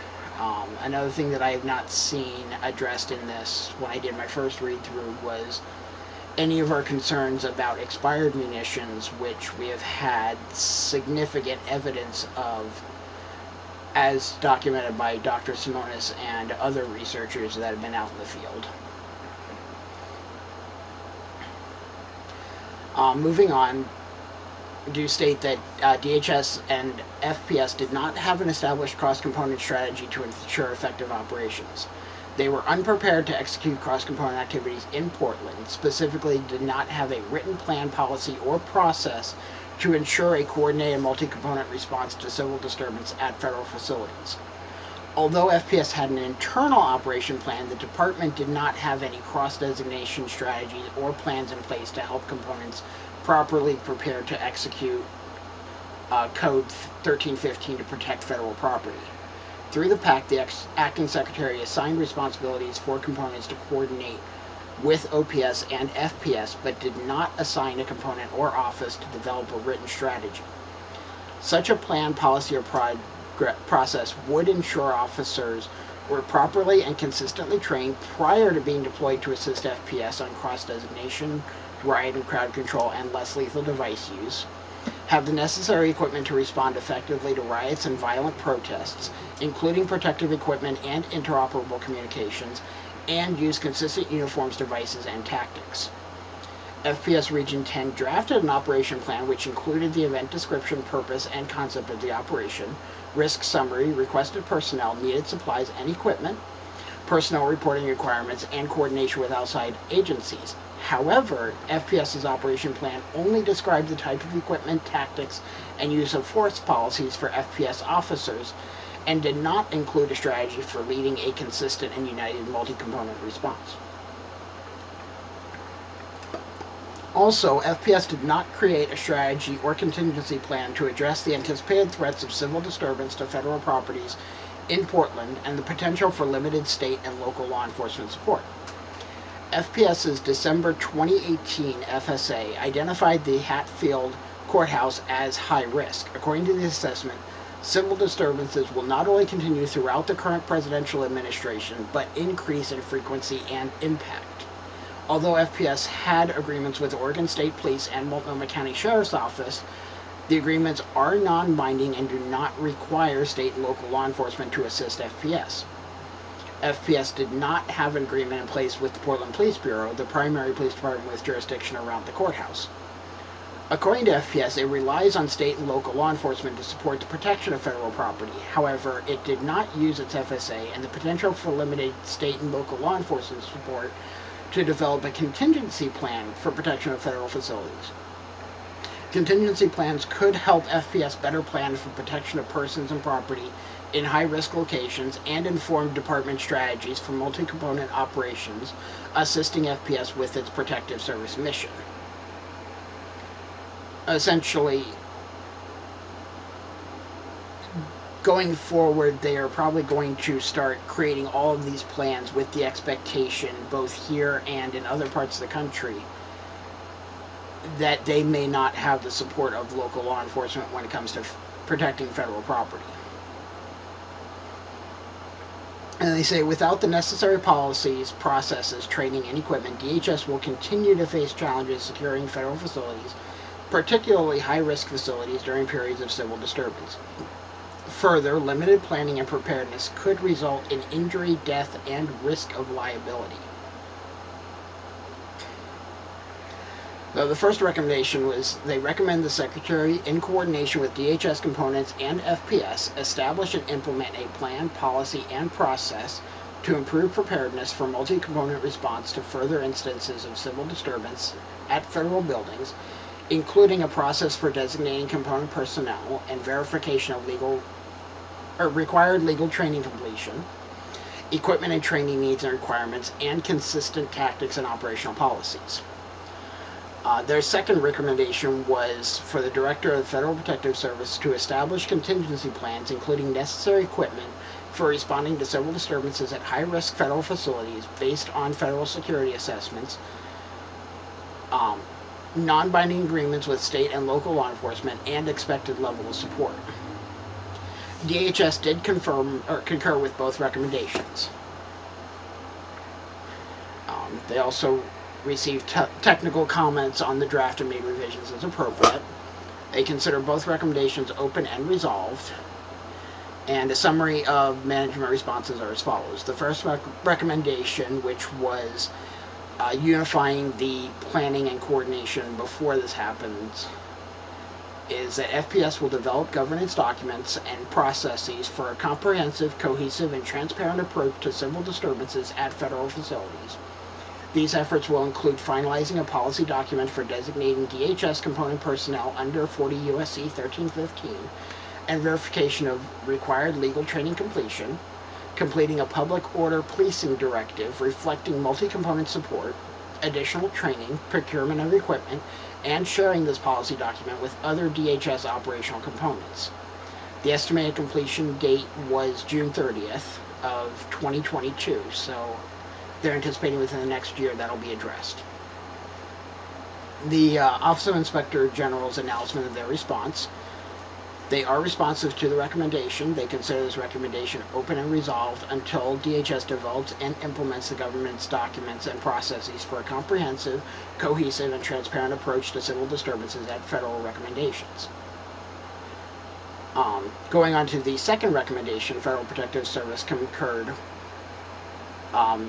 Another thing that I have not seen addressed in this when I did my first read-through was any of our concerns about expired munitions, which we have had significant evidence of, as documented by Dr. Simonis and other researchers that have been out in the field. Moving on, do state that DHS and FPS did not have an established cross-component strategy to ensure effective operations. They were unprepared to execute cross-component activities in Portland, specifically did not have a written plan, policy, or process to ensure a coordinated multi-component response to civil disturbance at federal facilities. Although FPS had an internal operation plan, the department did not have any cross-designation strategies or plans in place to help components properly prepared to execute Code 1315 to protect federal property. Through the PAC, the acting secretary assigned responsibilities for components to coordinate with OPS and FPS, but did not assign a component or office to develop a written strategy. Such a plan, policy, or process would ensure officers were properly and consistently trained prior to being deployed to assist FPS on cross-designation, riot and crowd control, and less lethal device use, have the necessary equipment to respond effectively to riots and violent protests, including protective equipment and interoperable communications, and use consistent uniforms, devices, and tactics. FPS Region 10 drafted an operation plan which included the event description, purpose, and concept of the operation, risk summary, requested personnel, needed supplies and equipment, personnel reporting requirements, and coordination with outside agencies. However, FPS's operation plan only described the type of equipment, tactics, and use of force policies for FPS officers, and did not include a strategy for leading a consistent and united multi-component response. Also, FPS did not create a strategy or contingency plan to address the anticipated threats of civil disturbance to federal properties in Portland and the potential for limited state and local law enforcement support. FPS's December 2018 FSA identified the Hatfield courthouse as high risk. According to the assessment, civil disturbances will not only continue throughout the current presidential administration, but increase in frequency and impact. Although FPS had agreements with Oregon State Police and Multnomah County Sheriff's Office, the agreements are non-binding and do not require state and local law enforcement to assist FPS. FPS did not have an agreement in place with the Portland Police Bureau, the primary police department with jurisdiction around the courthouse. According to FPS, it relies on state and local law enforcement to support the protection of federal property. However, it did not use its FSA and the potential for limited state and local law enforcement support to develop a contingency plan for protection of federal facilities. Contingency plans could help FPS better plan for protection of persons and property in high-risk locations and inform department strategies for multi-component operations, assisting FPS with its protective service mission. Essentially, going forward, they are probably going to start creating all of these plans with the expectation, both here and in other parts of the country, that they may not have the support of local law enforcement when it comes to protecting federal property. And they say, without the necessary policies, processes, training, and equipment, DHS will continue to face challenges securing federal facilities, particularly high-risk facilities during periods of civil disturbance. Further, limited planning and preparedness could result in injury, death, and risk of liability. So the first recommendation was they recommend the Secretary, in coordination with DHS components and FPS, establish and implement a plan, policy, and process to improve preparedness for multi-component response to further instances of civil disturbance at federal buildings, including a process for designating component personnel and verification of required legal training completion, equipment and training needs and requirements, and consistent tactics and operational policies. Their second recommendation was for the Director of the Federal Protective Service to establish contingency plans, including necessary equipment for responding to civil disturbances at high-risk federal facilities based on federal security assessments, non-binding agreements with state and local law enforcement, and expected level of support. DHS did concur with both recommendations. They also received technical comments on the draft and made revisions as appropriate. They consider both recommendations open and resolved. And a summary of management responses are as follows. The first recommendation, which was unifying the planning and coordination before this happens, is that FPS will develop governance documents and processes for a comprehensive, cohesive, and transparent approach to civil disturbances at federal facilities. These efforts will include finalizing a policy document for designating DHS component personnel under 40 U.S.C. 1315 and verification of required legal training completion, completing a public order policing directive reflecting multi-component support, additional training, procurement of equipment, and sharing this policy document with other DHS operational components. The estimated completion date was June 30th of 2022, so they're anticipating within the next year that'll be addressed. The Office of Inspector General's announcement of their response. They are responsive to the recommendation. They consider this recommendation open and resolved until DHS develops and implements the government's documents and processes for a comprehensive, cohesive, and transparent approach to civil disturbances at federal recommendations. Going on to the second recommendation, Federal Protective Service concurred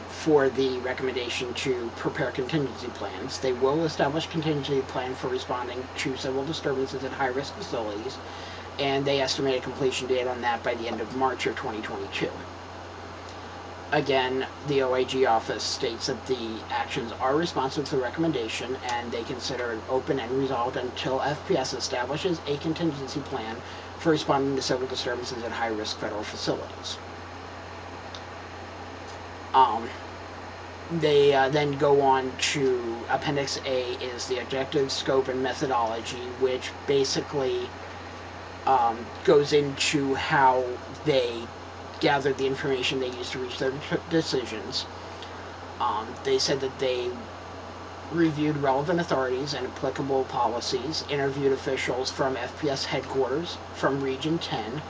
for the recommendation to prepare contingency plans. They will establish contingency plan for responding to civil disturbances at high-risk facilities, and they estimate a completion date on that by the end of March of 2022. Again, the OIG office states that the actions are responsive to the recommendation, and they consider it open and resolved until FPS establishes a contingency plan for responding to civil disturbances at high-risk federal facilities. They then go on to Appendix A is the objective, scope, and methodology, which basically goes into how they gathered the information they used to reach their decisions. They said that they reviewed relevant authorities and applicable policies, interviewed officials from FPS headquarters, from Region 10,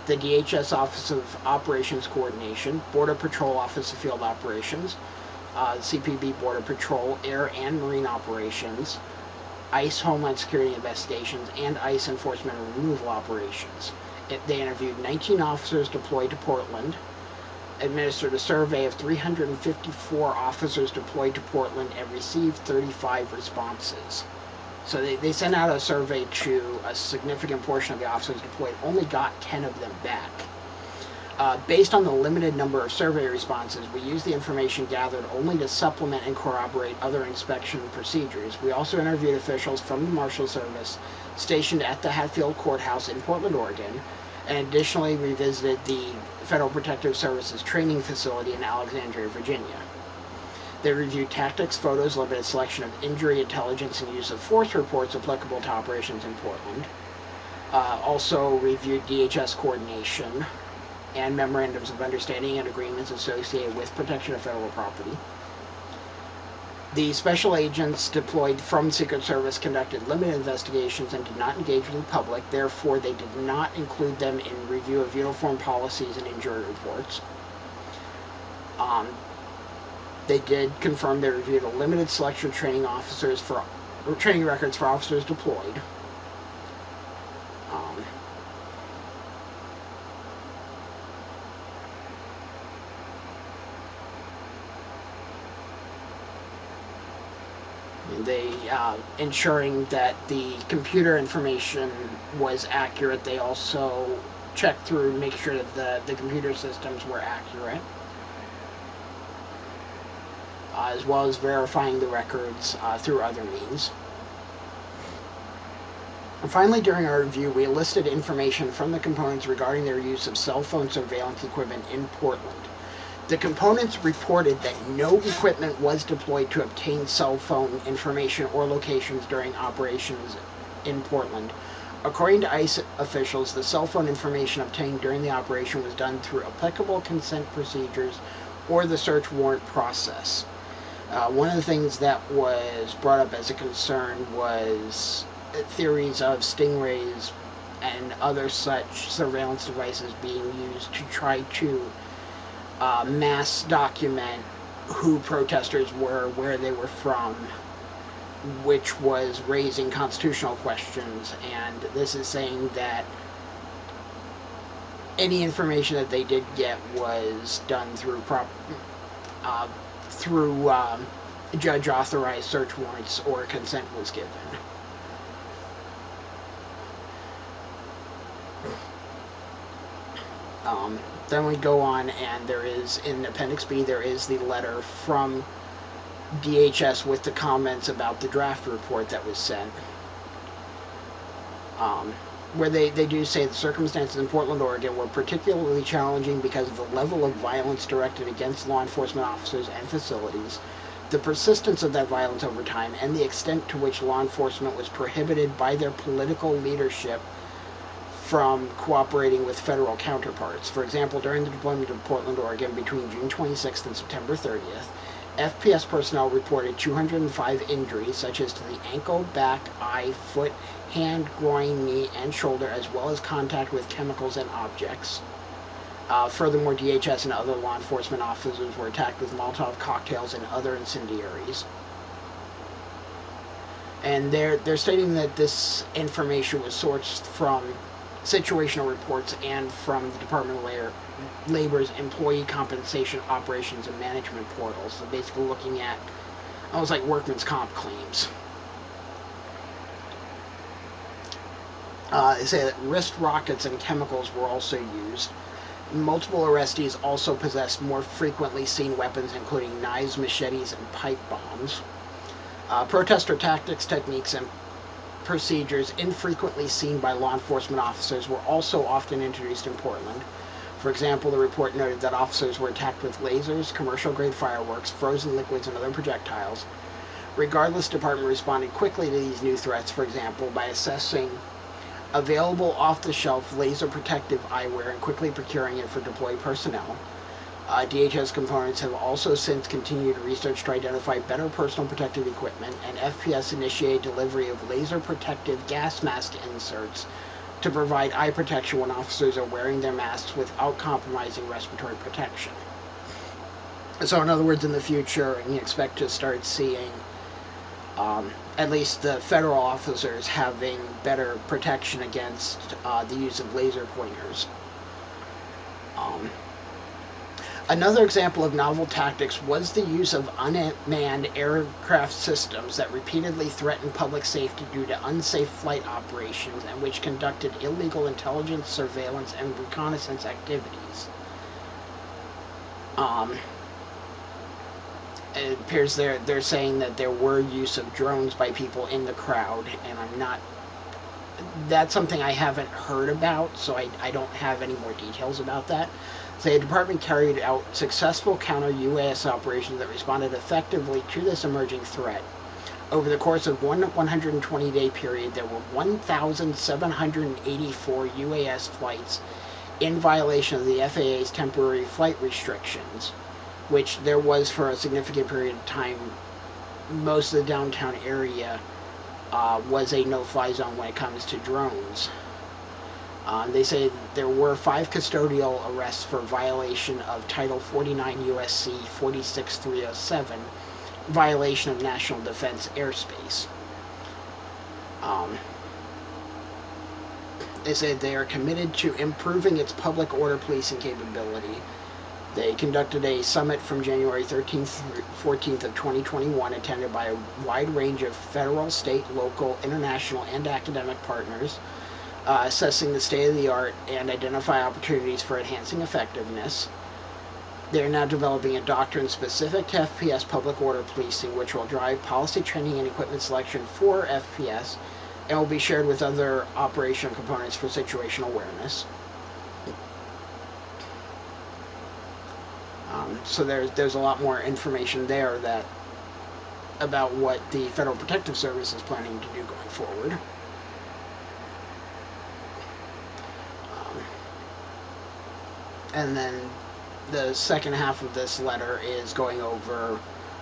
the DHS Office of Operations Coordination, Border Patrol Office of Field Operations, CPB Border Patrol, Air and Marine Operations, ICE Homeland Security Investigations, and ICE Enforcement and Removal Operations. They interviewed 19 officers deployed to Portland, administered a survey of 354 officers deployed to Portland, and received 35 responses. So they sent out a survey to a significant portion of the officers deployed, only got 10 of them back. Based on the limited number of survey responses, we used the information gathered only to supplement and corroborate other inspection procedures. We also interviewed officials from the Marshal Service stationed at the Hatfield Courthouse in Portland, Oregon, and additionally revisited the Federal Protective Services training facility in Alexandria, Virginia. They reviewed tactics, photos, limited selection of injury, intelligence, and use of force reports applicable to operations in Portland. Also reviewed DHS coordination and memorandums of understanding and agreements associated with protection of federal property. The special agents deployed from Secret Service conducted limited investigations and did not engage with the public. Therefore, they did not include them in review of uniform policies and injury reports. They did confirm they reviewed a limited selection of training records for officers deployed. They ensuring that the computer information was accurate. They also checked through and make sure that the computer systems were accurate, as well as verifying the records through other means. And finally, during our review, we enlisted information from the components regarding their use of cell phone surveillance equipment in Portland. The components reported that no equipment was deployed to obtain cell phone information or locations during operations in Portland. According to ICE officials, the cell phone information obtained during the operation was done through applicable consent procedures or the search warrant process. One of the things that was brought up as a concern was theories of stingrays and other such surveillance devices being used to try to mass document who protesters were, where they were from, which was raising constitutional questions. And this is saying that any information that they did get was done through judge authorized search warrants or consent was given. Then we go on, and there is, in Appendix B, there is the letter from DHS with the comments about the draft report that was sent, where they do say the circumstances in Portland, Oregon were particularly challenging because of the level of violence directed against law enforcement officers and facilities, the persistence of that violence over time, and the extent to which law enforcement was prohibited by their political leadership from cooperating with federal counterparts. For example, during the deployment of Portland, Oregon between June 26th and September 30th, FPS personnel reported 205 injuries, such as to the ankle, back, eye, foot, hand, groin, knee, and shoulder, as well as contact with chemicals and objects. Furthermore, DHS and other law enforcement officers were attacked with Molotov cocktails and other incendiaries. And they're stating that this information was sourced from situational reports and from the Department of Labor's Employee Compensation Operations and Management portal. So basically looking at almost like workman's comp claims. They say that wrist rockets and chemicals were also used. Multiple arrestees also possessed more frequently seen weapons, including knives, machetes, and pipe bombs. Protester tactics, techniques, and procedures infrequently seen by law enforcement officers were also often introduced in Portland. For example, the report noted that officers were attacked with lasers, commercial-grade fireworks, frozen liquids, and other projectiles. Regardless, the department responded quickly to these new threats, for example, by assessing available off-the-shelf laser protective eyewear and quickly procuring it for deployed personnel. DHS components have also since continued research to identify better personal protective equipment, and FPS initiated delivery of laser protective gas mask inserts to provide eye protection when officers are wearing their masks without compromising respiratory protection. So in other words, in the future, you expect to start seeing at least the federal officers having better protection against the use of laser pointers. Another example of novel tactics was the use of unmanned aircraft systems that repeatedly threatened public safety due to unsafe flight operations and which conducted illegal intelligence, surveillance, and reconnaissance activities. It appears they're saying that there were use of drones by people in the crowd, and that's something I haven't heard about, so I don't have any more details about that. The department carried out successful counter-UAS operations that responded effectively to this emerging threat. Over the course of one 120-day period, there were 1,784 UAS flights in violation of the FAA's temporary flight restrictions, which there was for a significant period of time. Most of the downtown area was a no-fly zone when it comes to drones. They say there were 5 custodial arrests for violation of Title 49 USC 46307, violation of national defense airspace. They said they are committed to improving its public order policing capability. They conducted a summit from January 13th through 14th of 2021, attended by a wide range of federal, state, local, international, and academic partners, assessing the state-of-the-art and identify opportunities for enhancing effectiveness. They are now developing a doctrine specific to FPS public order policing, which will drive policy training and equipment selection for FPS, and will be shared with other operational components for situational awareness. So there's a lot more information there about what the Federal Protective Service is planning to do going forward. And then the second half of this letter is going over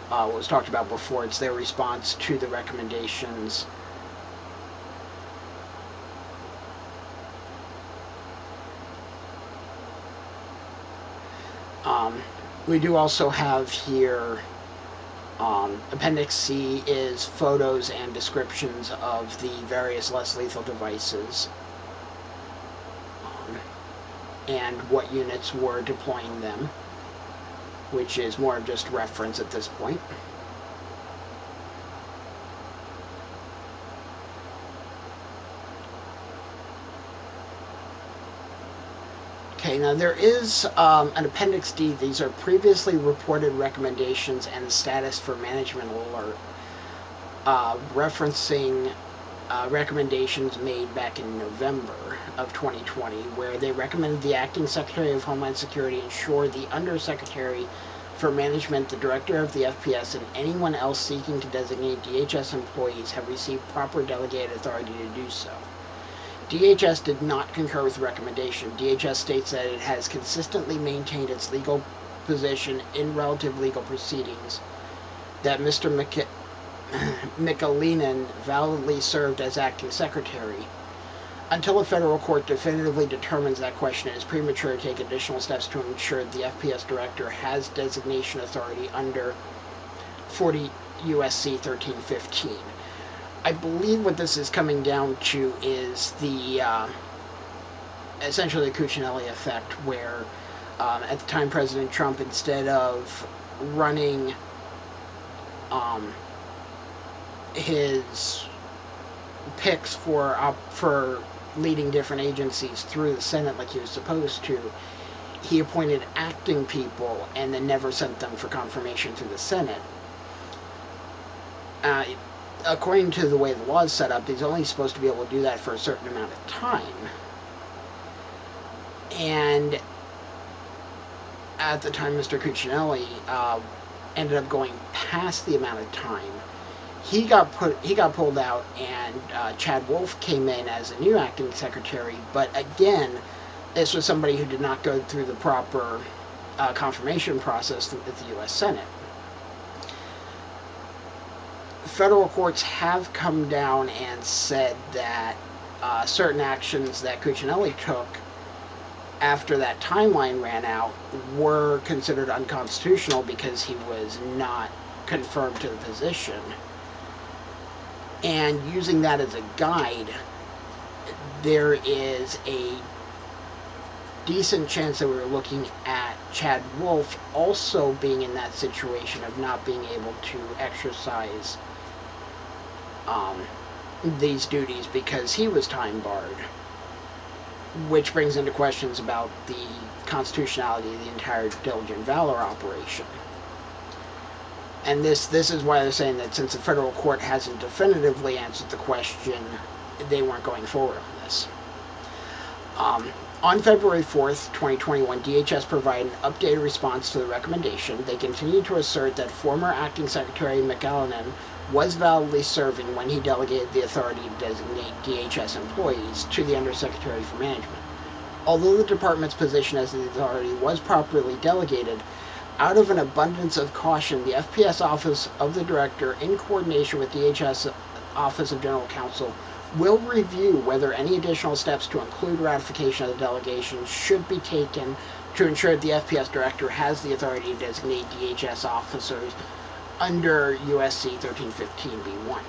what was talked about before. It's their response to the recommendations. We do also have here Appendix C is photos and descriptions of the various less lethal devices and what units were deploying them, which is more of just reference at this point. Okay, now there is an Appendix D. These are previously reported recommendations and status for management alert, referencing recommendations made back in November of 2020, where they recommended the Acting Secretary of Homeland Security ensure the Undersecretary for Management, the Director of the FPS, and anyone else seeking to designate DHS employees have received proper delegated authority to do so. DHS did not concur with the recommendation. DHS states that it has consistently maintained its legal position in relative legal proceedings, that Mr. Michalinen validly served as acting secretary. Until a federal court definitively determines that question, it is premature to take additional steps to ensure the FPS director has designation authority under 40 USC 1315. I believe what this is coming down to is the essentially the Cuccinelli effect, where at the time President Trump, instead of running his picks for leading different agencies through the Senate like he was supposed to, he appointed acting people and then never sent them for confirmation through the Senate. According to the way the law is set up, he's only supposed to be able to do that for a certain amount of time. And at the time Mr. Cuccinelli ended up going past the amount of time, he got pulled out, and Chad Wolf came in as a new acting secretary. But again, this was somebody who did not go through the proper confirmation process with the U.S. Senate. Federal courts have come down and said that certain actions that Cuccinelli took after that timeline ran out were considered unconstitutional because he was not confirmed to the position. And using that as a guide, there is a decent chance that we're looking at Chad Wolf also being in that situation of not being able to exercise these duties because he was time barred, which brings into questions about the constitutionality of the entire Diligent Valor operation. And this is why they're saying that since the federal court hasn't definitively answered the question, they weren't going forward on this. On February 4th, 2021, DHS provided an updated response to the recommendation. They continued to assert that former Acting Secretary McAleenan was validly serving when he delegated the authority to designate DHS employees to the Undersecretary for Management. Although the department's position as the authority was properly delegated, out of an abundance of caution, the FPS Office of the Director, in coordination with DHS Office of General Counsel, will review whether any additional steps to include ratification of the delegation should be taken to ensure that the FPS Director has the authority to designate DHS officers under USC 1315b1.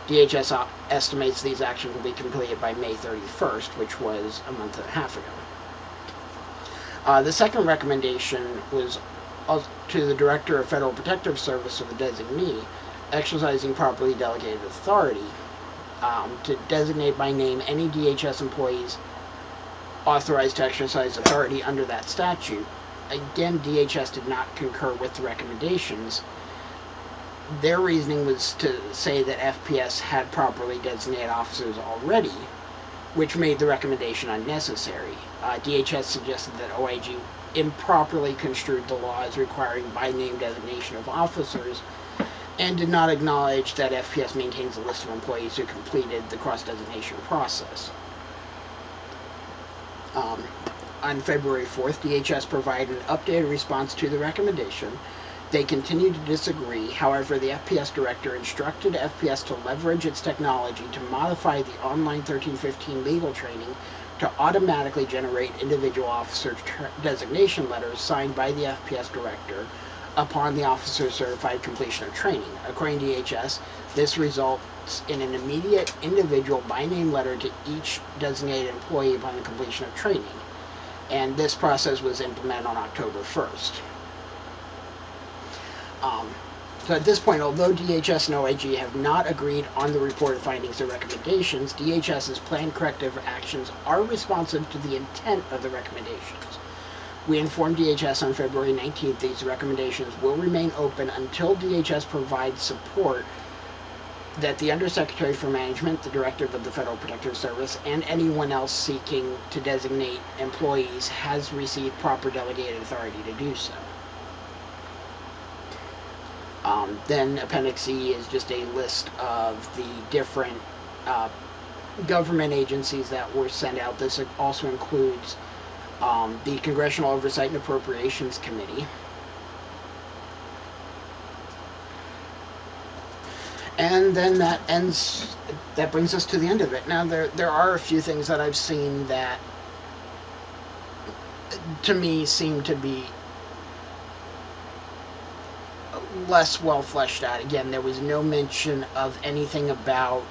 DHS estimates these actions will be completed by May 31st, which was a month and a half ago. The second recommendation was to the Director of Federal Protective Service, or the designee, exercising properly delegated authority to designate by name any DHS employees authorized to exercise authority under that statute. Again, DHS did not concur with the recommendations. Their reasoning was to say that FPS had properly designated officers already, which made the recommendation unnecessary. DHS suggested that OIG improperly construed the laws requiring by-name designation of officers and did not acknowledge that FPS maintains a list of employees who completed the cross-designation process. On February 4th, DHS provided an updated response to the recommendation. They continued to disagree. However, the FPS Director instructed FPS to leverage its technology to modify the online 1315 legal training to automatically generate individual officer designation letters signed by the FPS Director upon the officer's certified completion of training. According to DHS, this results in an immediate individual by-name letter to each designated employee upon the completion of training. And this process was implemented on October 1st. So at this point, although DHS and OIG have not agreed on the reported findings or recommendations, DHS's planned corrective actions are responsive to the intent of the recommendations. We informed DHS on February 19th these recommendations will remain open until DHS provides support that the Undersecretary for Management, the Director of the Federal Protective Service, and anyone else seeking to designate employees has received proper delegated authority to do so. Then Appendix E is just a list of the different government agencies that were sent out. This also includes the Congressional Oversight and Appropriations Committee. And then that brings us to the end of it. Now, there are a few things that I've seen that, to me, seem to be less well fleshed out. Again, there was no mention of anything about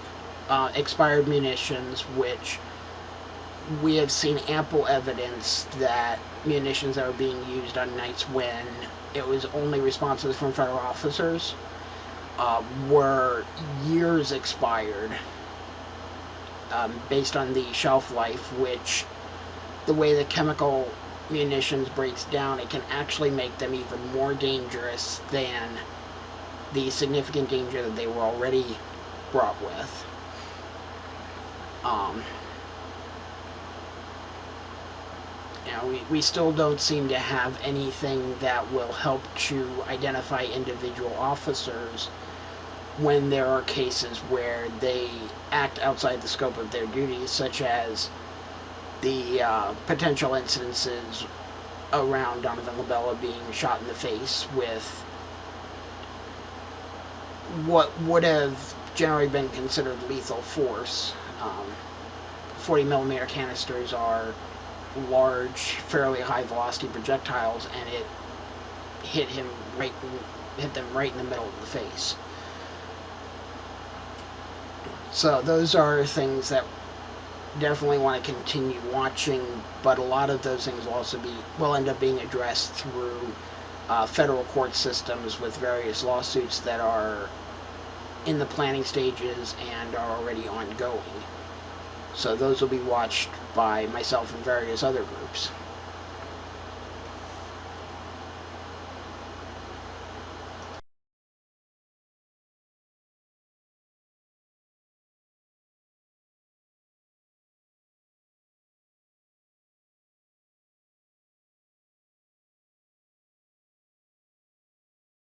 expired munitions, which we have seen ample evidence that munitions that are being used on nights when it was only responses from federal officers were years expired based on the shelf life, which the way the chemical munitions breaks down, it can actually make them even more dangerous than the significant danger that they were already brought with. we still don't seem to have anything that will help to identify individual officers when there are cases where they act outside the scope of their duties, such as the potential incidences around Donovan Labella being shot in the face with what would have generally been considered lethal force. 40 millimeter canisters are large, fairly high velocity projectiles, and it hit them right in the middle of the face. So those are things that definitely want to continue watching, but a lot of those things will end up being addressed through federal court systems with various lawsuits that are in the planning stages and are already ongoing. So those will be watched by myself and various other groups.